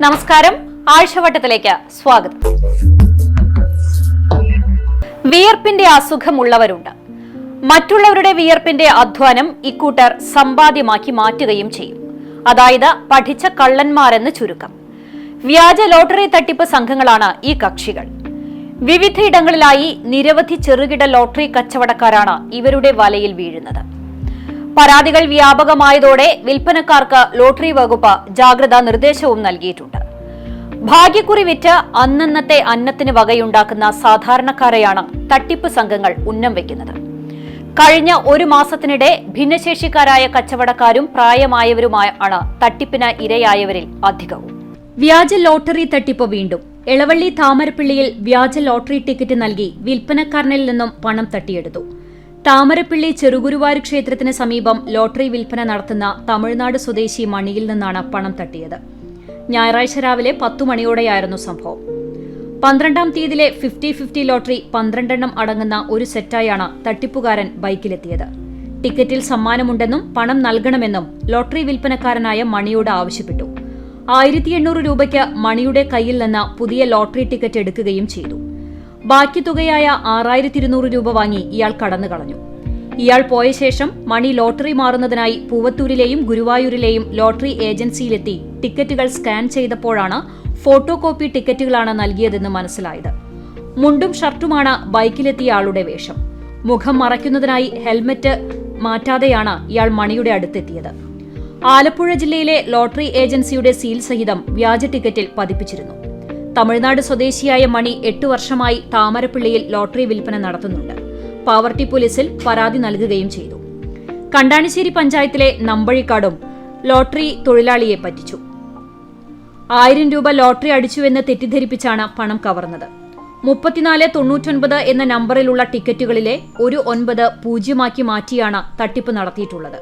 നമസ്കാരം, ആഴ്ചവട്ടത്തിലേക്ക് സ്വാഗതം. വിയർപ്പിന്റെ അസുഖമുള്ളവരുണ്ട്. മറ്റുള്ളവരുടെ വിയർപ്പിന്റെ അധ്വാനം ഇക്കൂട്ടർ സമ്പാദ്യമാക്കി മാറ്റുകയും ചെയ്യും. അതായത് പഠിച്ച കള്ളന്മാരെന്ന് ചുരുക്കം. വ്യാജ ലോട്ടറി തട്ടിപ്പ് സംഘങ്ങളാണ് ഈ കക്ഷികൾ. വിവിധയിടങ്ങളിലായി നിരവധി ചെറുകിട ലോട്ടറി കച്ചവടക്കാരാണ് ഇവരുടെ വലയിൽ വീഴുന്നത്. പരാതികൾ വ്യാപകമായതോടെ വിൽപ്പനക്കാർക്ക് ലോട്ടറി വകുപ്പ് ജാഗ്രതാ നിർദ്ദേശവും നൽകിയിട്ടുണ്ട്. ഭാഗ്യക്കുറി വിറ്റ് അന്നന്നത്തെ അന്നത്തിന് വകയുണ്ടാക്കുന്ന സാധാരണക്കാരെയാണ് തട്ടിപ്പ് സംഘങ്ങൾ ഉന്നം വയ്ക്കുന്നത്. കഴിഞ്ഞ ഒരു മാസത്തിനിടെ ഭിന്നശേഷിക്കാരായ കച്ചവടക്കാരും പ്രായമായവരുമാണ് തട്ടിപ്പിന് ഇരയായവരിൽ അധികവും. വ്യാജ ലോട്ടറി തട്ടിപ്പ് വീണ്ടും. എളവള്ളി താമരപ്പിള്ളിയിൽ വ്യാജ ലോട്ടറി ടിക്കറ്റ് നൽകി വിൽപ്പനക്കാരനിൽ നിന്നും പണം തട്ടിയെടുത്തു. താമരപ്പിള്ളി ചെറുഗുരുവായൂർ ക്ഷേത്രത്തിന് സമീപം ലോട്ടറി വിൽപ്പന നടത്തുന്ന തമിഴ്നാട് സ്വദേശി മണിയിൽ നിന്നാണ് പണം തട്ടിയത്. ഞായറാഴ്ച രാവിലെ 10 മണിയോടെയായിരുന്നു സംഭവം. 12-ാം തീയതിയിലെ 50-50 ലോട്ടറി 12 അടങ്ങുന്ന ഒരു സെറ്റായാണ് തട്ടിപ്പുകാരൻ ബൈക്കിലെത്തിയത്. ടിക്കറ്റിൽ സമ്മാനമുണ്ടെന്നും പണം നൽകണമെന്നും ലോട്ടറി വിൽപ്പനക്കാരനായ മണിയോട് ആവശ്യപ്പെട്ടു. 1800 രൂപയ്ക്ക് മണിയുടെ കയ്യിൽ നിന്ന് പുതിയ ലോട്ടറി ടിക്കറ്റ് എടുക്കുകയും ചെയ്തു. ബാക്കി തുകയായ 6200 രൂപ വാങ്ങി ഇയാൾ കടന്നുകളഞ്ഞു. ഇയാൾ പോയ ശേഷം മണി ലോട്ടറി മാറുന്നതിനായി പൂവത്തൂരിലെയും ഗുരുവായൂരിലെയും ലോട്ടറി ഏജൻസിയിലെത്തി ടിക്കറ്റുകൾ സ്കാൻ ചെയ്തപ്പോഴാണ് ഫോട്ടോ കോപ്പി ടിക്കറ്റുകളാണ് നൽകിയതെന്ന് മനസ്സിലായത്. മുണ്ടും ഷർട്ടുമാണ് ബൈക്കിലെത്തിയ ആളുടെ വേഷം. മുഖം മറയ്ക്കുന്നതിനായി ഹെൽമറ്റ് മാറ്റാതെയാണ് ഇയാൾ മണിയുടെ അടുത്തെത്തിയത്. ആലപ്പുഴ ജില്ലയിലെ ലോട്ടറി ഏജൻസിയുടെ സീൽ സഹിതം വ്യാജ ടിക്കറ്റിൽ പതിപ്പിച്ചിരുന്നു. തമിഴ്നാട് സ്വദേശിയായ മണി 8 വർഷമായി താമരപ്പിള്ളിയിൽ ലോട്ടറി വിൽപ്പന നടത്തുന്നുണ്ട്. പാവർട്ടി പോലീസിൽ പരാതി നൽകുകയും ചെയ്തു. കണ്ടാണിശ്ശേരി പഞ്ചായത്തിലെ നമ്പഴിക്കാടും ലോട്ടറി തൊഴിലാളിയെ പറ്റിച്ചു. 1000 രൂപ ലോട്ടറി അടിച്ചുവെന്ന് തെറ്റിദ്ധരിപ്പിച്ചാണ് പണം കവർന്നത്. 3499 എന്ന നമ്പറിലുള്ള ടിക്കറ്റുകളിലെ ഒരു 9 പൂജ്യമാക്കി മാറ്റിയാണ് തട്ടിപ്പ് നടത്തിയിട്ടുള്ളത്.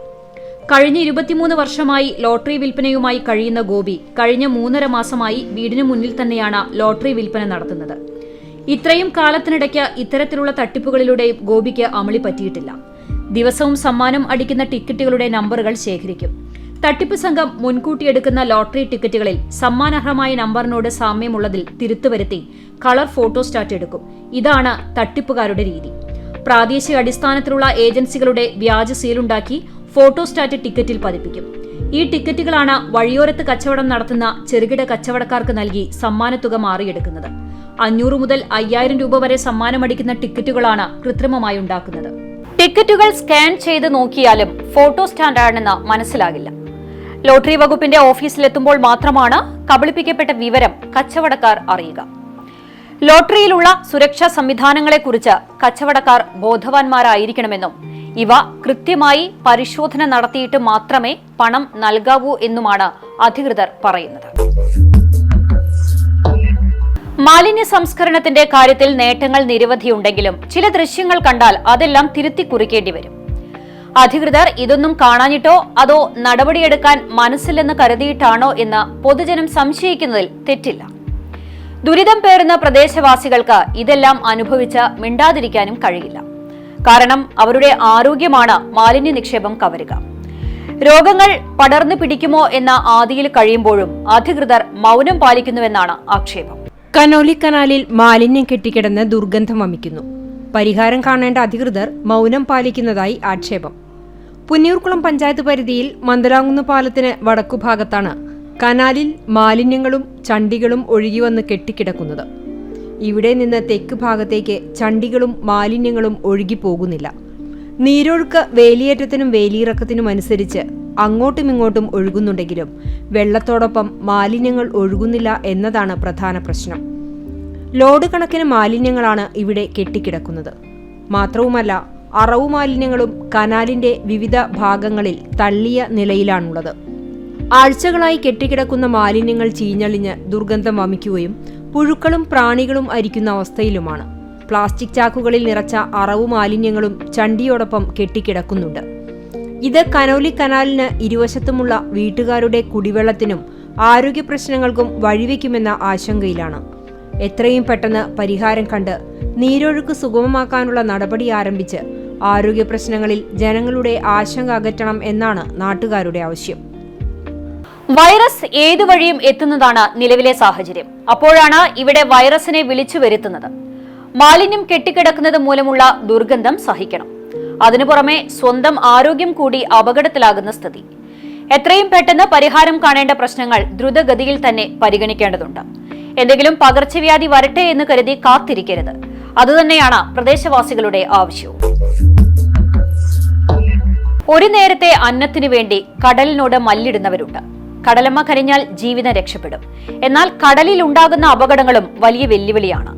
കഴിഞ്ഞ 23 വർഷമായി ലോട്ടറി വിൽപ്പനയുമായി കഴിയുന്ന ഗോപി കഴിഞ്ഞ 3.5 മാസമായി വീടിനു മുന്നിൽ തന്നെയാണ് ലോട്ടറി വിൽപ്പന നടത്തുന്നത്. ഇത്രയും കാലത്തിനിടയ്ക്ക് ഇത്തരത്തിലുള്ള തട്ടിപ്പുകളിലൂടെ ഗോപിക്ക് അമളി പറ്റിയിട്ടില്ല. ദിവസവും സമ്മാനം അടിക്കുന്ന ടിക്കറ്റുകളുടെ നമ്പറുകൾ ശേഖരിക്കും. തട്ടിപ്പ് സംഘം മുൻകൂട്ടിയെടുക്കുന്ന ലോട്ടറി ടിക്കറ്റുകളിൽ സമ്മാനാർഹമായ നമ്പറിനോട് സാമ്യമുള്ളതിൽ തിരുത്തുവരുത്തി കളർ ഫോട്ടോസ്റ്റാറ്റ് എടുക്കും. ഇതാണ് തട്ടിപ്പുകാരുടെ രീതി. പ്രാദേശിക അടിസ്ഥാനത്തിലുള്ള ഏജൻസികളുടെ വ്യാജ സീലുണ്ടാക്കി ഫോട്ടോസ്റ്റാറ്റ് ടിക്കറ്റിൽ പതിപ്പിക്കും. ഈ ടിക്കറ്റുകളാണ് വഴിയോരത്ത് കച്ചവടം നടത്തുന്ന ചെറുകിട കച്ചവടക്കാർക്ക് നൽകി സമ്മാനത്തുക മാറിയെടുക്കുന്നത്. 500 മുതൽ 5000 രൂപ വരെ സമ്മാനമടിക്കുന്ന ടിക്കറ്റുകളാണ് കൃത്രിമമായി ഉണ്ടാക്കുന്നത്. ടിക്കറ്റുകൾ സ്കാൻ ചെയ്ത് നോക്കിയാലും ഫോട്ടോ സ്റ്റാൻഡാണെന്ന് മനസ്സിലാകില്ല. ലോട്ടറി വകുപ്പിന്റെ ഓഫീസിലെത്തുമ്പോൾ മാത്രമാണ് കബളിപ്പിക്കപ്പെട്ട വിവരം കച്ചവടക്കാർ അറിയുക. ലോട്ടറിയിലുള്ള സുരക്ഷാ സംവിധാനങ്ങളെക്കുറിച്ച് കച്ചവടക്കാർ ബോധവാന്മാരായിരിക്കണമെന്നും ഇവ കൃത്യമായി പരിശോധന നടത്തിയിട്ട് മാത്രമേ പണം നൽകാവൂ എന്നുമാണ് അധികൃതർ പറയുന്നത്. മാലിന്യ സംസ്കരണത്തിന്റെ കാര്യത്തിൽ നേട്ടങ്ങൾ നിരവധിയുണ്ടെങ്കിലും ചില ദൃശ്യങ്ങൾ കണ്ടാൽ അതെല്ലാം തിരുത്തി കുറിക്കേണ്ടി വരും. അധികൃതർ ഇതൊന്നും കാണാഞ്ഞിട്ടോ അതോ നടപടിയെടുക്കാൻ മനസ്സില്ലെന്ന് കരുതിയിട്ടാണോ എന്ന് പൊതുജനം സംശയിക്കുന്നതിൽ തെറ്റില്ല. ദുരിതം പേറുന്ന പ്രദേശവാസികൾക്ക് ഇതെല്ലാം അനുഭവിച്ച് മിണ്ടാതിരിക്കാനും കഴിയില്ല. കാരണം അവരുടെ ആരോഗ്യമാണ് മാലിന്യ നിക്ഷേപം കവരുക. രോഗങ്ങൾ പടർന്നു പിടിക്കുമോ എന്ന ആദിയിൽ കഴിയുമ്പോഴും അധികൃതർ മൗനം പാലിക്കുന്നുവെന്നാണ് ആക്ഷേപം. കനോലി കനാലിൽ മാലിന്യം കെട്ടിക്കിടന്ന് ദുർഗന്ധം വമിക്കുന്നു. പരിഹാരം കാണേണ്ട അധികൃതർ മൗനം പാലിക്കുന്നതായി ആക്ഷേപം. പുന്നിയൂർക്കുളം പഞ്ചായത്ത് പരിധിയിൽ മന്ദലാങ്കുന്ന് പാലത്തിന് വടക്കുഭാഗത്താണ് കനാലിൽ മാലിന്യങ്ങളും ചണ്ടികളും ഒഴുകിവന്ന് കെട്ടിക്കിടക്കുന്നത്. ഇവിടെ നിന്ന് തെക്ക് ഭാഗത്തേക്ക് ചണ്ടികളും മാലിന്യങ്ങളും ഒഴുകിപ്പോകുന്നില്ല. നീരൊഴുക്ക് വേലിയേറ്റത്തിനും വേലിയിറക്കത്തിനും അനുസരിച്ച് അങ്ങോട്ടും ഇങ്ങോട്ടും ഒഴുകുന്നുണ്ടെങ്കിലും വെള്ളത്തോടൊപ്പം മാലിന്യങ്ങൾ ഒഴുകുന്നില്ല എന്നതാണ് പ്രധാന പ്രശ്നം. ലോഡ് കണക്കിന് മാലിന്യങ്ങളാണ് ഇവിടെ കെട്ടിക്കിടക്കുന്നത്. മാത്രവുമല്ല, അറവു മാലിന്യങ്ങളും കനാലിന്റെ വിവിധ ഭാഗങ്ങളിൽ തള്ളിയ നിലയിലാണുള്ളത്. ആഴ്ചകളായി കെട്ടിക്കിടക്കുന്ന മാലിന്യങ്ങൾ ചീഞ്ഞളിഞ്ഞ് ദുർഗന്ധം വമിക്കുകയും പുഴുക്കളും പ്രാണികളും അരിക്കുന്ന അവസ്ഥയിലുമാണ്. പ്ലാസ്റ്റിക് ചാക്കുകളിൽ നിറച്ച അറവു മാലിന്യങ്ങളും ചണ്ടിയോടൊപ്പം കെട്ടിക്കിടക്കുന്നുണ്ട്. ഇത് കനോലി കനാലിന് ഇരുവശത്തുമുള്ള വീട്ടുകാരുടെ കുടിവെള്ളത്തിനും ആരോഗ്യ പ്രശ്നങ്ങൾക്കും വഴിവെക്കുമെന്ന ആശങ്കയിലാണ്. എത്രയും പെട്ടെന്ന് പരിഹാരം കണ്ട് നീരൊഴുക്ക് സുഗമമാക്കാനുള്ള നടപടി ആരംഭിച്ച് ആരോഗ്യ പ്രശ്നങ്ങളിൽ ജനങ്ങളുടെ ആശങ്ക അകറ്റണം എന്നാണ് നാട്ടുകാരുടെ ആവശ്യം. വൈറസ് ഏതു വഴിയും എത്തുന്നതാണ് നിലവിലെ സാഹചര്യം. അപ്പോഴാണ് ഇവിടെ വൈറസിനെ വിളിച്ചു വരുത്തുന്നത്. മാലിന്യം കെട്ടിക്കിടക്കുന്നത് മൂലമുള്ള ദുർഗന്ധം സഹിക്കണം. അതിനു പുറമെ സ്വന്തം ആരോഗ്യം കൂടി അപകടത്തിലാകുന്ന സ്ഥിതി. എത്രയും പെട്ടെന്ന് പരിഹാരം കാണേണ്ട പ്രശ്നങ്ങൾ ദ്രുതഗതിയിൽ തന്നെ പരിഗണിക്കേണ്ടതുണ്ട്. എന്തെങ്കിലും പകർച്ചവ്യാധി വരട്ടെ എന്ന് കരുതി കാത്തിരിക്കരുത്. അതുതന്നെയാണ് പ്രദേശവാസികളുടെ ആവശ്യവും. ഒരു നേരത്തെ അന്നത്തിനു വേണ്ടി കടലിനോട് മല്ലിടുന്നവരുണ്ട്. കടലമ്മ കരഞ്ഞാൽ ജീവിതം രക്ഷപ്പെടും. എന്നാൽ കടലിൽ ഉണ്ടാകുന്ന അപകടങ്ങളും വലിയ വെല്ലുവിളിയാണ്.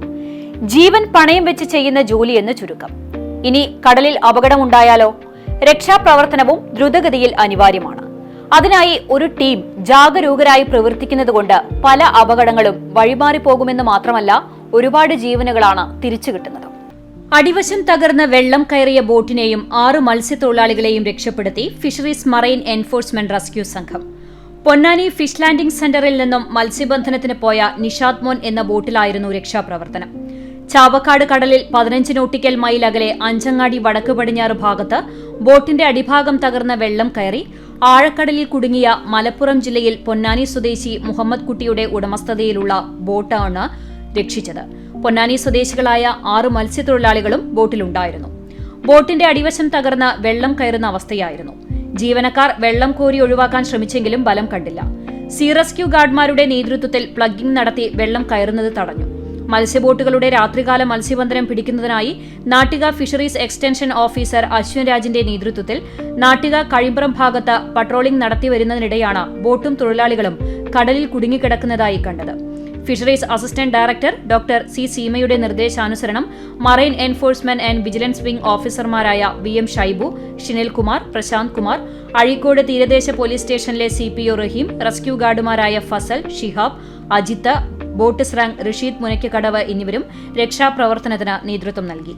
ജീവൻ പണയം വെച്ച് ചെയ്യുന്ന ജോലിയെന്ന് ചുരുക്കം. ഇനി കടലിൽ അപകടമുണ്ടായാലോ? രക്ഷാപ്രവർത്തനവും ദ്രുതഗതിയിൽ അനിവാര്യമാണ്. അതിനായി ഒരു ടീം ജാഗരൂകരായി പ്രവർത്തിക്കുന്നതുകൊണ്ട് പല അപകടങ്ങളും വഴിമാറിപ്പോകുമെന്ന് മാത്രമല്ല, ഒരുപാട് ജീവനുകളാണ് തിരിച്ചു കിട്ടുന്നത്. അടിവശം തകർന്ന് വെള്ളം കയറിയ ബോട്ടിനെയും 6 മത്സ്യത്തൊഴിലാളികളെയും രക്ഷപ്പെടുത്തി ഫിഷറീസ് മറൈൻ എൻഫോഴ്സ്മെന്റ് റെസ്ക്യൂ സംഘം. പൊന്നാനി ഫിഷ് ലാൻഡിംഗ് സെന്ററിൽ നിന്നും മത്സ്യബന്ധനത്തിന് പോയ നിഷാദ് മോൻ എന്ന ബോട്ടിലായിരുന്നു രക്ഷാപ്രവർത്തനം. ചാവക്കാട് കടലിൽ 15 നോട്ടിക്കൽ മൈൽ അകലെ അഞ്ചങ്ങാടി വടക്ക് പടിഞ്ഞാറ് ഭാഗത്ത് ബോട്ടിന്റെ അടിഭാഗം തകർന്ന വെള്ളം കയറി ആഴക്കടലിൽ കുടുങ്ങിയ മലപ്പുറം ജില്ലയിൽ പൊന്നാനി സ്വദേശി മുഹമ്മദ് കുട്ടിയുടെ ഉടമസ്ഥതയിലുള്ള ബോട്ടാണ് രക്ഷിച്ചത്. പൊന്നാനി സ്വദേശികളായ 6 മത്സ്യത്തൊഴിലാളികളും ബോട്ടിലുണ്ടായിരുന്നു. ബോട്ടിന്റെ അടിവശം തകർന്ന് വെള്ളം കയറുന്ന അവസ്ഥയായിരുന്നു. ജീവനക്കാർ വെള്ളം കോരി ഒഴിവാക്കാൻ ശ്രമിച്ചെങ്കിലും ബലം കണ്ടില്ല. സീ റെസ്ക്യൂ ഗാർഡ്മാരുടെ നേതൃത്വത്തിൽ പ്ലഗിംഗ് നടത്തി വെള്ളം കയറുന്നത് തടഞ്ഞു. മത്സ്യബോട്ടുകളുടെ രാത്രികാല മത്സ്യബന്ധനം പിടിക്കുന്നതിനായി Nattika fisheries extension officer Ashwin രാജിന്റെ നേതൃത്വത്തിൽ നാട്ടിക കഴിമ്പ്രം ഭാഗത്ത് പട്രോളിംഗ് നടത്തിവരുന്നതിനിടെയാണ് ബോട്ടും തൊഴിലാളികളും കടലിൽ കുടുങ്ങിക്കിടക്കുന്നതായി കണ്ടത്. Fisheries assistant director doctor C സീമയുടെ നിർദ്ദേശാനുസരണം marine enforcement and vigilance wing ഓഫീസർമാരായ VM ഷൈബു, ഷിനിൽ കുമാർ, പ്രശാന്ത് കുമാർ, അഴീക്കോട് തീരദേശ പോലീസ് സ്റ്റേഷനിലെ CPO റഹീം, റെസ്ക്യൂ ഗാർഡുമാരായ ഫസൽ, ഷിഹാബ്, അജിത്ത്, ബോട്ട് സ്രാങ്, റഷീദ് മുനയ്ക്കക്കടവ് എന്നിവരും രക്ഷാപ്രവർത്തനത്തിന് നേതൃത്വം നൽകി.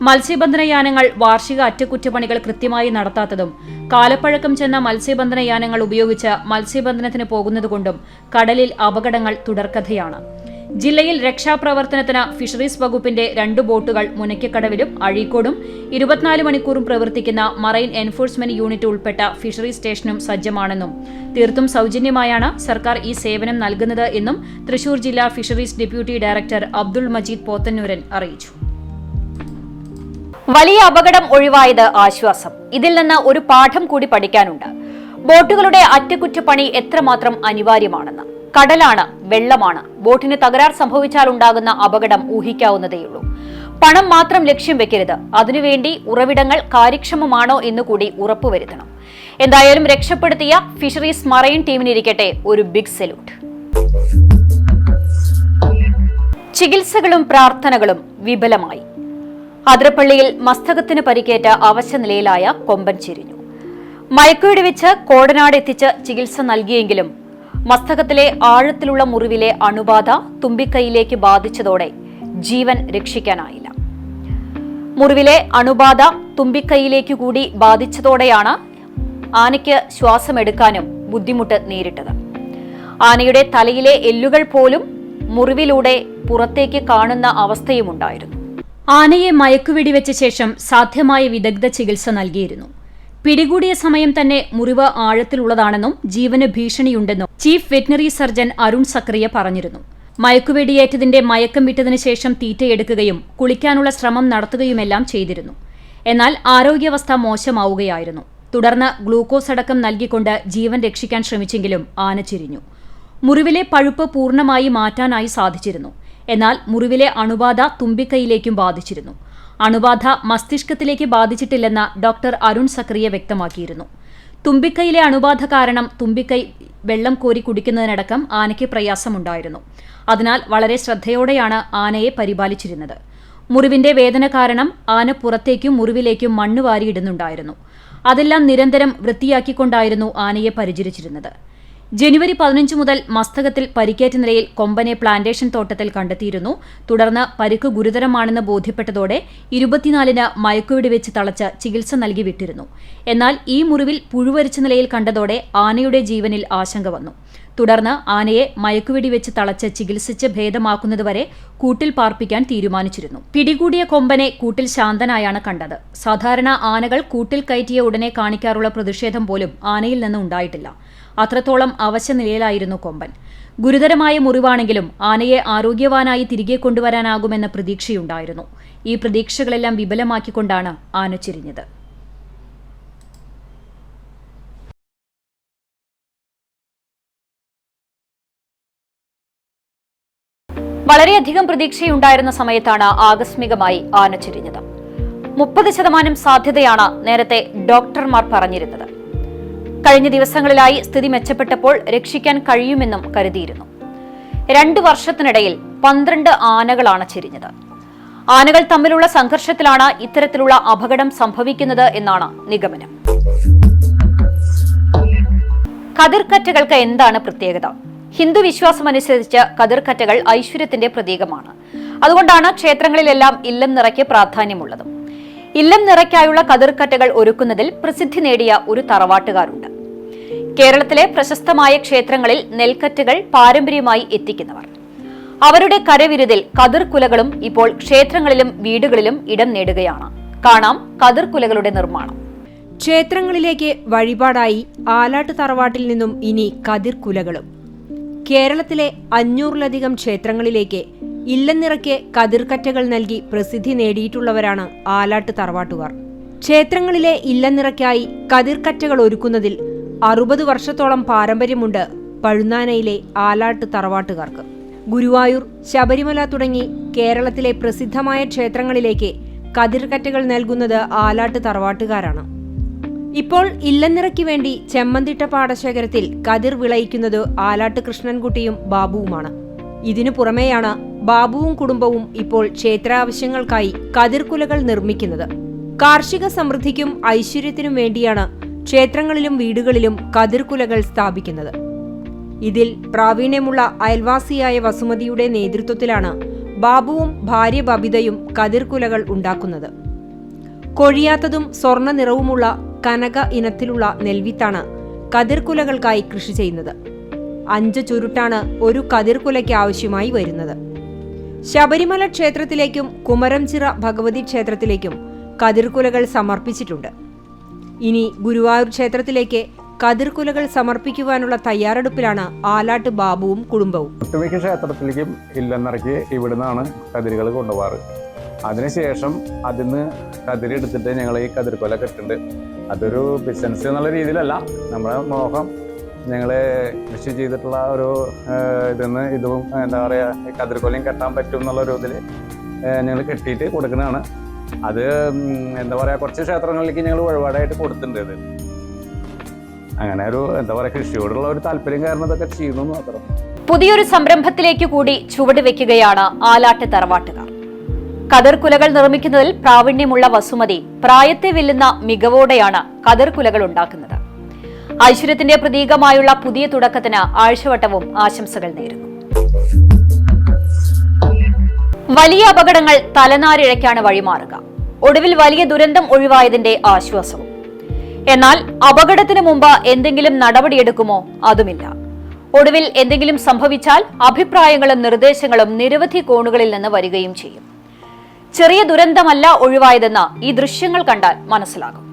മത്സ്യബന്ധന യാനങ്ങൾ വാർഷിക അറ്റകുറ്റപ്പണികൾ കൃത്യമായി നടത്താത്തതും കാലപ്പഴക്കം ചെന്ന മത്സ്യബന്ധന യാനങ്ങൾ ഉപയോഗിച്ച് മത്സ്യബന്ധനത്തിന് പോകുന്നതുകൊണ്ടും കടലിൽ അപകടങ്ങൾ തുടർക്കഥയാണ്. ജില്ലയിൽ രക്ഷാപ്രവർത്തനത്തിന് ഫിഷറീസ് വകുപ്പിന്റെ 2 ബോട്ടുകൾ മുനയ്ക്കക്കടവിലും അഴീക്കോടും 24 മണിക്കൂറും പ്രവർത്തിക്കുന്ന മറൈൻ എൻഫോഴ്സ്മെന്റ് യൂണിറ്റ് ഉൾപ്പെട്ട ഫിഷറീസ് സ്റ്റേഷനും സജ്ജമാണെന്നും തീർത്തും സൗജന്യമായാണ് സർക്കാർ ഈ സേവനം നൽകുന്നത് എന്നും തൃശൂർ ജില്ലാ fisheries deputy director Abdul Majeed Pothannooran അറിയിച്ചു. വലിയ അപകടം ഒഴിവായത് ആശ്വാസം. ഇതിൽ നിന്ന് ഒരു പാഠം കൂടി പഠിക്കാനുണ്ട്. ബോട്ടുകളുടെ അറ്റകുറ്റപ്പണി എത്രമാത്രം അനിവാര്യമാണെന്ന്. കടലാണ്, വെള്ളമാണ്. ബോട്ടിന് തകരാർ സംഭവിച്ചാലുണ്ടാകുന്ന അപകടം ഊഹിക്കാവുന്നതേയുള്ളൂ. പണം മാത്രം ലക്ഷ്യം വെക്കരുത്. അതിനുവേണ്ടി ഉറവിടങ്ങൾ കാര്യക്ഷമമാണോ എന്നുകൂടി ഉറപ്പുവരുത്തണം. എന്തായാലും രക്ഷപ്പെടുത്തിയ ഫിഷറീസ് മറൈൻ ടീമിനിരിക്കട്ടെ ഒരു ബിഗ് സല്യൂട്ട്. ചികിത്സകളും പ്രാർത്ഥനകളും വിപുലമായി. അതിരപ്പള്ളിയിൽ മസ്തകത്തിന് പരിക്കേറ്റ അവശനിലയിലായ കൊമ്പൻ ചിരിഞ്ഞു. മയക്കുവെടി വെച്ച് കോടനാട് എത്തിച്ച് ചികിത്സ നൽകിയെങ്കിലും മസ്തകത്തിലെ ആഴത്തിലുള്ള മുറിവിലെ അണുബാധ തുമ്പിക്കൈയിലേക്ക് ബാധിച്ചതോടെ ജീവൻ രക്ഷിക്കാനായില്ല. മുറിവിലെ അണുബാധ തുമ്പിക്കൈയിലേക്ക് കൂടി ബാധിച്ചതോടെയാണ് ആനയ്ക്ക് ശ്വാസമെടുക്കാനും ബുദ്ധിമുട്ട് നേരിട്ടത്. ആനയുടെ തലയിലെ എല്ലുകൾ പോലും മുറിവിലൂടെ പുറത്തേക്ക് കാണുന്ന അവസ്ഥയുമുണ്ടായിരുന്നു. ആനയെ മയക്കുവെടിവെച്ച ശേഷം സാധ്യമായ വിദഗ്ധ ചികിത്സ നൽകിയിരുന്നു. പിടികൂടിയ സമയം തന്നെ മുറിവ് ആഴത്തിലുള്ളതാണെന്നും ജീവന് ഭീഷണിയുണ്ടെന്നും ചീഫ് വെറ്റിനറി സർജൻ അരുൺ സക്രിയ പറഞ്ഞിരുന്നു. മയക്കുവെടിയേറ്റതിന്റെ മയക്കം വിട്ടതിനു ശേഷം തീറ്റയെടുക്കുകയും കുളിക്കാനുള്ള ശ്രമം നടത്തുകയുമെല്ലാം ചെയ്തിരുന്നു. എന്നാൽ ആരോഗ്യാവസ്ഥ മോശമാവുകയായിരുന്നു. തുടർന്ന് ഗ്ലൂക്കോസ് അടക്കം നൽകിക്കൊണ്ട് ജീവൻ രക്ഷിക്കാൻ ശ്രമിച്ചെങ്കിലും ആന ചിരിഞ്ഞു. മുറിവിലെ പഴുപ്പ് പൂർണ്ണമായി മാറ്റാനായി സാധിച്ചിരുന്നു. എന്നാൽ മുറിവിലെ അണുബാധ തുമ്പിക്കൈയിലേക്കും ബാധിച്ചിരുന്നു. അണുബാധ മസ്തിഷ്കത്തിലേക്ക് ബാധിച്ചിട്ടില്ലെന്ന് ഡോക്ടർ അരുൺ സക്രിയ വ്യക്തമാക്കിയിരുന്നു. തുമ്പിക്കൈയിലെ അണുബാധ കാരണം തുമ്പിക്കൈ വെള്ളം കോരി കുടിക്കുന്നതിനടക്കം ആനയ്ക്ക് പ്രയാസമുണ്ടായിരുന്നു. അതിനാൽ വളരെ ശ്രദ്ധയോടെയാണ് ആനയെ പരിപാലിച്ചിരുന്നത്. മുറിവിന്റെ വേദന കാരണം ആന പുറത്തേക്കും മുറിവിലേക്കും മണ്ണ് വാരിയിടുന്നുണ്ടായിരുന്നു. അതെല്ലാം നിരന്തരം വൃത്തിയാക്കിക്കൊണ്ടായിരുന്നു ആനയെ പരിചരിച്ചിരുന്നത്. ജനുവരി 15 മുതൽ മസ്തകത്തിൽ പരിക്കേറ്റ നിലയിൽ കൊമ്പനെ പ്ലാന്റേഷൻ തോട്ടത്തിൽ കണ്ടെത്തിയിരുന്നു. തുടർന്ന് പരിക്ക് ഗുരുതരമാണെന്ന് ബോധ്യപ്പെട്ടതോടെ 24-ന് മയക്കുവെടി വെച്ച് തളച്ച് ചികിത്സ നൽകി വിട്ടിരുന്നു. എന്നാൽ ഈ മുറിവിൽ പുഴുവരിച്ച നിലയിൽ കണ്ടതോടെ ആനയുടെ ജീവനിൽ ആശങ്ക വന്നു. തുടർന്ന് ആനയെ മയക്കുവെടി വെച്ച് തളച്ച് ചികിത്സിച്ച് ഭേദമാക്കുന്നതുവരെ കൂട്ടിൽ പാർപ്പിക്കാൻ തീരുമാനിച്ചിരുന്നു. പിടികൂടിയ കൊമ്പനെ കൂട്ടിൽ ശാന്തനായാണ് കണ്ടത്. സാധാരണ ആനകൾ കൂട്ടിൽ കയറ്റിയ ഉടനെ കാണിക്കാറുള്ള പ്രതിഷേധം പോലും ആനയിൽ നിന്ന് ഉണ്ടായിട്ടില്ല. അത്രത്തോളം അവശനിലയിലായിരുന്നു കൊമ്പൻ. ഗുരുതരമായ മുറിവാണെങ്കിലും ആനയെ ആരോഗ്യവാനായി തിരികെ കൊണ്ടുവരാനാകുമെന്ന പ്രതീക്ഷയുണ്ടായിരുന്നു. ഈ പ്രതീക്ഷകളെല്ലാം വിഫലമാക്കിക്കൊണ്ടാണ് ആന ചിരിഞ്ഞത്. വളരെയധികം പ്രതീക്ഷയുണ്ടായിരുന്ന സമയത്താണ് ആകസ്മികമായി ആന ചിരിഞ്ഞത്. 30% സാധ്യതയാണ് നേരത്തെ ഡോക്ടർമാർ പറഞ്ഞിരുന്നത്. കഴിഞ്ഞ ദിവസങ്ങളിലായി സ്ഥിതി മെച്ചപ്പെട്ടപ്പോൾ രക്ഷിക്കാൻ കഴിയുമെന്നും കരുതിയിരുന്നു. 2 വർഷത്തിനിടയിൽ 12 ആനകളാണ് ചിരിഞ്ഞത്. ആനകൾ തമ്മിലുള്ള സംഘർഷത്തിലാണ് ഇത്തരത്തിലുള്ള അപകടം സംഭവിക്കുന്നത് എന്നാണ് നിഗമനം. കതിർക്കറ്റകൾക്ക് എന്താണ് പ്രത്യേകത? ഹിന്ദു വിശ്വാസമനുസരിച്ച് കതിർക്കറ്റകൾ ഐശ്വര്യത്തിന്റെ പ്രതീകമാണ്. അതുകൊണ്ടാണ് ക്ഷേത്രങ്ങളിലെല്ലാം ഇല്ലം നിറയ്ക്ക് പ്രാധാന്യമുള്ളതും. ഇല്ലം നിറയ്ക്കായുള്ള കതിർക്കറ്റകൾ ഒരുക്കുന്നതിൽ പ്രസിദ്ധി നേടിയ ഒരു തറവാട്ടുകാരുണ്ട്. കേരളത്തിലെ പ്രശസ്തമായ ക്ഷേത്രങ്ങളിൽ നെൽക്കറ്റകൾ പാരമ്പര്യമായി എത്തിക്കുന്നവർ. അവരുടെ കരവിരുതിൽ കതിർക്കുലകളും ഇപ്പോൾ ക്ഷേത്രങ്ങളിലും വീടുകളിലും ഇടം നേടുകയാണ്. കാണാം കതിർക്കുലകളുടെ നിർമ്മാണം. ക്ഷേത്രങ്ങളിലേക്ക് വഴിപാടായി ആലാട്ട് തറവാട്ടിൽ നിന്നും ഇനി കതിർക്കുലകളും. കേരളത്തിലെ 500-ലധികം ക്ഷേത്രങ്ങളിലേക്ക് ഇല്ലനിറയ്ക്ക് കതിർക്കറ്റകൾ നൽകി പ്രസിദ്ധി നേടിയിട്ടുള്ളവരാണ് ആലാട്ട് തറവാട്ടുകാർ. ക്ഷേത്രങ്ങളിലെ ഇല്ലനിറയ്ക്കായി കതിർക്കറ്റകൾ ഒരുക്കുന്നതിൽ 60 വർഷത്തോളം പാരമ്പര്യമുണ്ട് പഴുന്നാനയിലെ ആലാട്ട് തറവാട്ടുകാർക്ക്. ഗുരുവായൂർ, ശബരിമല തുടങ്ങി കേരളത്തിലെ പ്രസിദ്ധമായ ക്ഷേത്രങ്ങളിലേക്ക് കതിർക്കറ്റകൾ നൽകുന്നത് ആലാട്ട് തറവാട്ടുകാരാണ്. ഇപ്പോൾ ഇല്ലനിറയ്ക്ക് വേണ്ടി ചെമ്മന്തിട്ട പാടശേഖരത്തിൽ കതിർ വിളയിക്കുന്നത് ആലാട്ട് കൃഷ്ണൻകുട്ടിയും ബാബുവുമാണ്. ഇതിനു പുറമെയാണ് ബാബുവും കുടുംബവും ഇപ്പോൾ ക്ഷേത്രാവശ്യങ്ങൾക്കായി കതിർക്കുലകൾ നിർമ്മിക്കുന്നത്. കാർഷിക സമൃദ്ധിക്കും ഐശ്വര്യത്തിനും വേണ്ടിയാണ് ക്ഷേത്രങ്ങളിലും വീടുകളിലും കതിർക്കുലകൾ സ്ഥാപിക്കുന്നത്. ഇതിൽ പ്രാവീണ്യമുള്ള അയൽവാസിയായ വസുമതിയുടെ നേതൃത്വത്തിലാണ് ബാബുവും ഭാര്യ ബബിതയും കതിർക്കുലകൾ ഉണ്ടാക്കുന്നത്. കൊഴിയാത്തതും സ്വർണ്ണ നിറവുമുള്ള കനക ഇനത്തിലുള്ള നെൽവിത്താണ് കതിർക്കുലകൾക്കായി കൃഷി ചെയ്യുന്നത്. 5 ചുരുട്ടാണ് ഒരു കതിർക്കുലയ്ക്ക് ആവശ്യമായി വരുന്നത്. ശബരിമല ക്ഷേത്രത്തിലേക്കും കുമരംചിറ ഭഗവതി ക്ഷേത്രത്തിലേക്കും കതിർക്കുലകൾ സമർപ്പിച്ചിട്ടുണ്ട്. ഇനി ഗുരുവായൂർ ക്ഷേത്രത്തിലേക്ക് കതിർക്കുലകൾ സമർപ്പിക്കുവാനുള്ള തയ്യാറെടുപ്പിലാണ് ആലാട്ട് ബാബുവും കുടുംബവും. ഒട്ടുമിക്ക ക്ഷേത്രത്തിലേക്കും ഇല്ലനിറയ്ക്ക് ഇവിടുന്നാണ് കതിരുകൾ കൊണ്ടുപോകാറ്. അതിനുശേഷം അതിന്ന് കതിരെടുത്തിട്ട് ഞങ്ങൾ ഈ കതിർക്കൊല കെട്ടുണ്ട്. അതൊരു ബിസിനസ് എന്നുള്ള രീതിയിലല്ല, നമ്മുടെ മോഹം ഞങ്ങൾ കൃഷി ചെയ്തിട്ടുള്ള ഒരു ഇതിന്ന് ഇതും എന്താ പറയുക കതിർക്കൊലയും കെട്ടാൻ പറ്റും എന്നുള്ളൊരു ഇതിൽ ഞങ്ങൾ കെട്ടിയിട്ട് കൊടുക്കുന്നതാണ്. അത് എന്താ പറയുക കുറച്ച് ക്ഷേത്രങ്ങളിലേക്ക് ഞങ്ങൾ വഴിപാടായിട്ട് കൊടുത്തിട്ടുണ്ട്. ഇത് അങ്ങനെ ഒരു എന്താ പറയുക കൃഷിയോടുള്ള ഒരു താല്പര്യം കാരണം ഇതൊക്കെ ചെയ്യുന്നു മാത്രം. പുതിയൊരു സംരംഭത്തിലേക്ക് കൂടി ചുവട് വെക്കുകയാണ് ആലാട്ട് തറവാട്ടുകാർ. കതിർക്കുലകൾ നിർമ്മിക്കുന്നതിൽ പ്രാവീണ്യമുള്ള വസുമതി പ്രായത്തെ വെല്ലുന്ന മികവോടെയാണ് കതിർക്കുലകൾ ഉണ്ടാക്കുന്നത്. ഐശ്വര്യത്തിന്റെ പ്രതീകമായുള്ള പുതിയ തുടക്കത്തിന് ആഴ്ചവട്ടവും ആശംസകൾ നേരുന്നു. വലിയ അപകടങ്ങൾ തലനാരിഴയ്ക്കാണ് വഴിമാറുക. ഒടുവിൽ വലിയ ദുരന്തം ഒഴിവായതിന്റെ ആശ്വാസവും. എന്നാൽ അപകടത്തിന് മുമ്പ് എന്തെങ്കിലും നടപടിയെടുക്കുമോ? അതുമില്ല. ഒടുവിൽ എന്തെങ്കിലും സംഭവിച്ചാൽ അഭിപ്രായങ്ങളും നിർദ്ദേശങ്ങളും നിരവധി കോണുകളിൽ നിന്ന് വരികയും ചെയ്യും. ചെറിയ ദുരന്തമല്ല ഒഴിവായതെന്ന് ഈ ദൃശ്യങ്ങൾ കണ്ടാൽ മനസ്സിലാകും.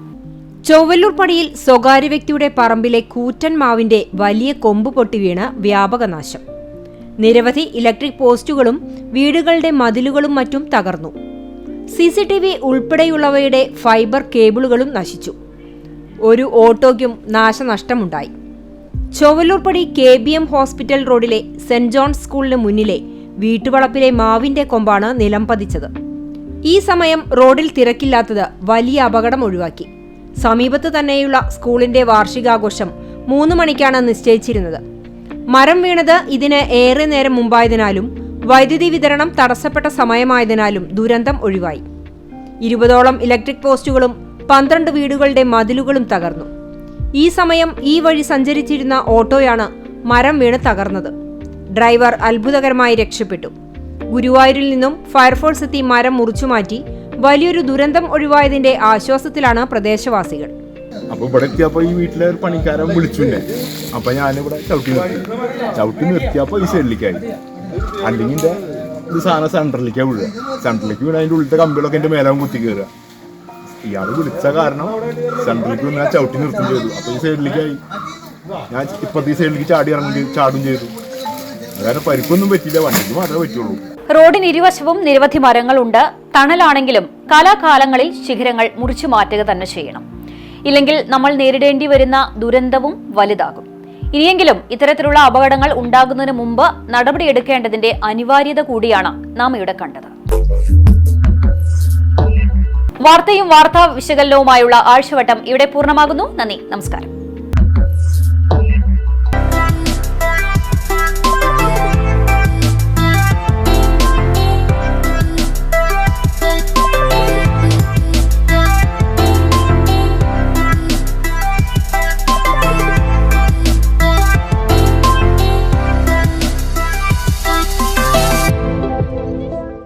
ചൊവ്വല്ലൂർ പടിയിൽ സ്വകാര്യ വ്യക്തിയുടെ പറമ്പിലെ കൂറ്റൻ മാവിന്റെ വലിയ കൊമ്പ് പൊട്ടി വീണ് വ്യാപക നാശം. നിരവധി ഇലക്ട്രിക് പോസ്റ്റുകളും വീടുകളുടെ മതിലുകളും മറ്റും തകർന്നു. CCTV ഉൾപ്പെടെയുള്ളവയുടെ ഫൈബർ കേബിളുകളും നശിച്ചു. ഒരു ഓട്ടോയ്ക്കും നാശനഷ്ടമുണ്ടായി. ചൊവ്വല്ലൂർ പടി KBM ഹോസ്പിറ്റൽ റോഡിലെ സെന്റ് ജോൺസ് സ്കൂളിന് മുന്നിലെ വീട്ടുവളപ്പിലെ മാവിന്റെ കൊമ്പാണ് നിലം പതിച്ചത്. ഈ സമയം റോഡിൽ തിരക്കില്ലാത്തത് വലിയ അപകടം ഒഴിവാക്കി. സമീപത്ത് തന്നെയുള്ള സ്കൂളിന്റെ വാർഷികാഘോഷം 3 മണിക്കാണ് നിശ്ചയിച്ചിരുന്നത്. മരം വീണത് ഇതിന് ഏറെ നേരം മുമ്പായതിനാലും വൈദ്യുതി വിതരണം തടസ്സപ്പെട്ട സമയമായതിനാലും ദുരന്തം ഒഴിവായി. 20ഓളം ഇലക്ട്രിക് പോസ്റ്റുകളും 12 വീടുകളുടെ മതിലുകളും തകർന്നു. ഈ സമയം ഈ വഴി സഞ്ചരിച്ചിരുന്ന ഓട്ടോയാണ് മരം വീണ് തകർന്നത്. ഡ്രൈവർ അത്ഭുതകരമായി രക്ഷപ്പെട്ടു. ഗുരുവായൂരിൽ നിന്നും ഫയർഫോഴ്സ് എത്തി മരം മുറിച്ചുമാറ്റി. വലിയൊരു ദുരന്തം ഒഴിവായതിന്റെ ആശ്വാസത്തിലാണ് പ്രദേശവാസികൾ. അപ്പോൾ ഇവിടെ എത്തിയപ്പോൾ ഈ വീട്ടിലെ ഒരു പണിക്കാരൻ വിളിച്ചുണ്ട്. അപ്പോൾ ഞാനിവിടെ ചവിട്ടി നിർത്തിയപ്പോൾ ഈ സൈഡിലേക്കായി. അല്ലെങ്കിൽ ഇത് സാധനം സെൻറ്ററിലേക്കാണ് വീഴുക. സെൻറ്ററിലേക്ക് വീണ് അതിൻ്റെ ഉള്ളിലത്തെ കമ്പികളൊക്കെ എൻ്റെ മേലാവും കുത്തി കയറുക. ഇയാൾ വിളിച്ച കാരണം സെൻറ്ററിലേക്ക് വീണ് ചവിട്ടി നിർത്തും ചെയ്തു. അപ്പോൾ ഈ സൈഡിലേക്കായി. ഞാൻ ഇപ്പത്തെ ഈ സൈഡിലേക്ക് ചാടും ചെയ്തു. അതായത് പരിക്കൊന്നും പറ്റില്ല, വണ്ടിക്ക് മാത്രമേ പറ്റുള്ളൂ. റോഡിന് ഇരുവശവും നിരവധി മരങ്ങളുണ്ട്. തണലാണെങ്കിലും കാലാകാലങ്ങളിൽ ശിഖരങ്ങൾ മുറിച്ചു മാറ്റുക തന്നെ ചെയ്യണം. ഇല്ലെങ്കിൽ നമ്മൾ നേരിടേണ്ടി വരുന്ന ദുരന്തവും വലുതാകും. ഇനിയെങ്കിലും ഇത്തരത്തിലുള്ള അപകടങ്ങൾ ഉണ്ടാകുന്നതിന് മുമ്പ് നടപടിയെടുക്കേണ്ടതിന്റെ അനിവാര്യത കൂടിയാണ് നാം ഇവിടെ കണ്ടത്. വാർത്തയും വാർത്താ വിശകലനവുമായുള്ള ആഴ്ചവട്ടം ഇവിടെ പൂർണ്ണമാകുന്നു. നന്ദി, നമസ്കാരം.